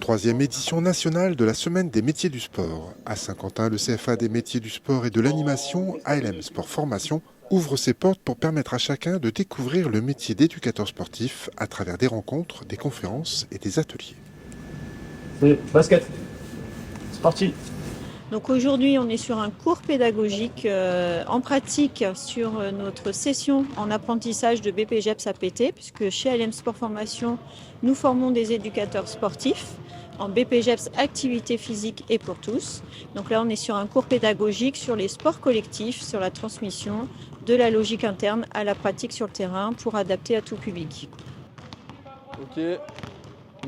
Troisième édition nationale de la Semaine des métiers du sport. À Saint-Quentin, le CFA des métiers du sport et de l'animation, ALM Sport Formation, ouvre ses portes pour permettre à chacun de découvrir le métier d'éducateur sportif à travers des rencontres, des conférences et des ateliers. C'est basket. C'est parti. Donc aujourd'hui, on est sur un cours pédagogique en pratique sur notre session en apprentissage de BPGEPS APT, puisque chez ALM Sport Formation, nous formons des éducateurs sportifs en BPGEPS activité physique et pour tous. Donc là, on est sur un cours pédagogique sur les sports collectifs, sur la transmission de la logique interne à la pratique sur le terrain pour adapter à tout public. Ok.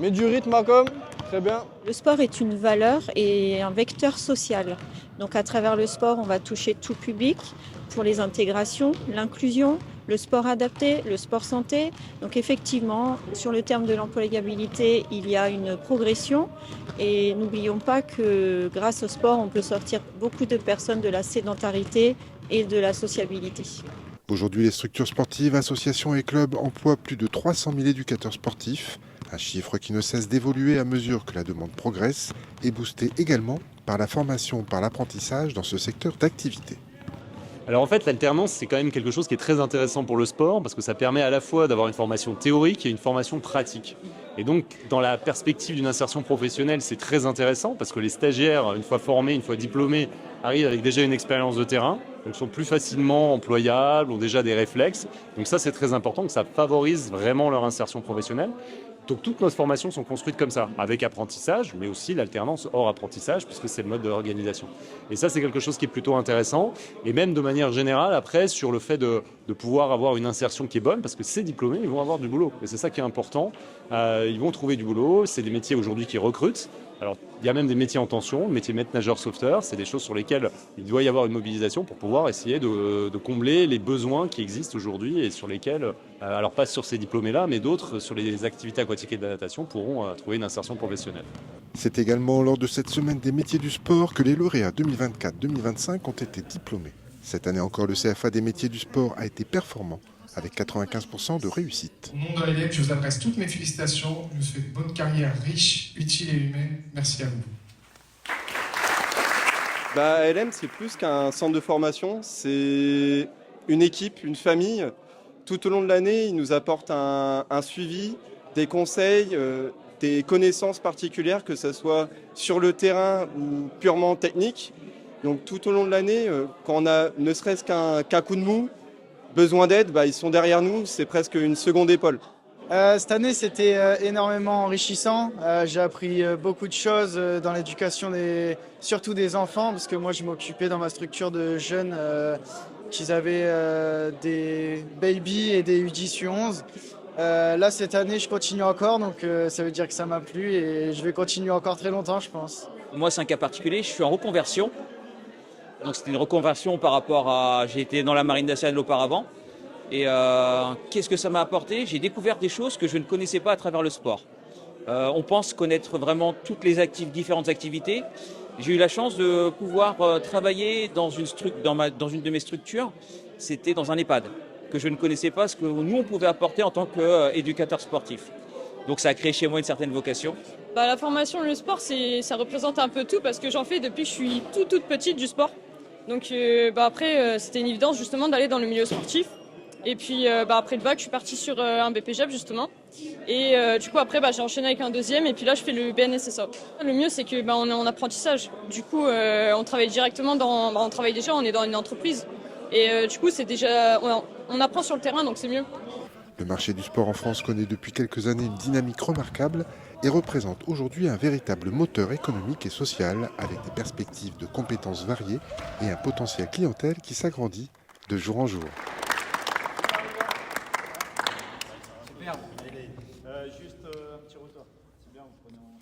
Mets du rythme, Malcolm. Très bien. Le sport est une valeur et un vecteur social. Donc à travers le sport, on va toucher tout public pour les intégrations, l'inclusion, le sport adapté, le sport santé. Donc effectivement, sur le terme de l'employabilité, il y a une progression. Et n'oublions pas que grâce au sport, on peut sortir beaucoup de personnes de la sédentarité et de la sociabilité. Aujourd'hui, les structures sportives, associations et clubs emploient plus de 300 000 éducateurs sportifs, un chiffre qui ne cesse d'évoluer à mesure que la demande progresse et boosté également par la formation, par l'apprentissage dans ce secteur d'activité. Alors en fait, l'alternance, c'est quand même quelque chose qui est très intéressant pour le sport parce que ça permet à la fois d'avoir une formation théorique et une formation pratique. Et donc, dans la perspective d'une insertion professionnelle, c'est très intéressant parce que les stagiaires, une fois formés, une fois diplômés, arrivent avec déjà une expérience de terrain, donc sont plus facilement employables, ont déjà des réflexes. Donc ça, c'est très important, que ça favorise vraiment leur insertion professionnelle. Donc toutes nos formations sont construites comme ça, avec apprentissage, mais aussi l'alternance hors apprentissage, puisque c'est le mode de l'organisation. Et ça, c'est quelque chose qui est plutôt intéressant, et même de manière générale, après, sur le fait de pouvoir avoir une insertion qui est bonne, parce que ces diplômés, ils vont avoir du boulot. Et c'est ça qui est important. Ils vont trouver du boulot, c'est des métiers aujourd'hui qui recrutent. Alors, il y a même des métiers en tension, le métier maître-nageur sauveteur, c'est des choses sur lesquelles il doit y avoir une mobilisation pour pouvoir essayer de combler les besoins qui existent aujourd'hui et sur lesquels, alors pas sur ces diplômés-là, mais d'autres, sur les activités aquatiques et de la natation, pourront trouver une insertion professionnelle. C'est également lors de cette semaine des métiers du sport que les lauréats 2024-2025 ont été diplômés. Cette année encore, le CFA des métiers du sport a été performant, avec 95% de réussite. Au nom de l'ALM, je vous adresse toutes mes félicitations. Je vous souhaite une bonne carrière riche, utile et humaine. Merci à vous. ALM, c'est plus qu'un centre de formation, c'est une équipe, une famille. Tout au long de l'année, ils nous apportent un suivi, des conseils, des connaissances particulières, que ce soit sur le terrain ou purement technique. Donc tout au long de l'année, quand on a ne serait-ce qu'un coup de mou, besoin d'aide, ils sont derrière nous, c'est presque une seconde épaule. Cette année, c'était énormément enrichissant. J'ai appris beaucoup de choses dans l'éducation, surtout des enfants, parce que moi, je m'occupais dans ma structure de jeunes qui avaient des baby et des U10, U11. Là, cette année, je continue encore, donc ça veut dire que ça m'a plu et je vais continuer encore très longtemps, je pense. Moi, c'est un cas particulier, je suis en reconversion. Donc c'était une reconversion par rapport à... J'ai été dans la marine nationale auparavant. Et qu'est-ce que ça m'a apporté? J'ai découvert des choses que je ne connaissais pas à travers le sport. On pense connaître vraiment toutes les différentes activités. J'ai eu la chance de pouvoir travailler dans une de mes structures. C'était dans un EHPAD, que je ne connaissais pas ce que nous, on pouvait apporter en tant qu'éducateur sportif. Donc ça a créé chez moi une certaine vocation. La formation, le sport, ça représente un peu tout parce que j'en fais depuis que je suis toute petite du sport. Donc après, c'était une évidence justement d'aller dans le milieu sportif. Et puis après le bac, je suis partie sur un BPGEP justement. Et du coup après, j'ai enchaîné avec un deuxième et puis là, je fais le BNSSA. Le mieux, c'est que on est en apprentissage. Du coup, on travaille directement on travaille déjà, on est dans une entreprise. Et du coup, c'est déjà, on apprend sur le terrain, donc c'est mieux. Le marché du sport en France connaît depuis quelques années une dynamique remarquable et représente aujourd'hui un véritable moteur économique et social avec des perspectives de compétences variées et un potentiel clientèle qui s'agrandit de jour en jour. Super. Juste un petit retour. C'est bien, vous prenez en...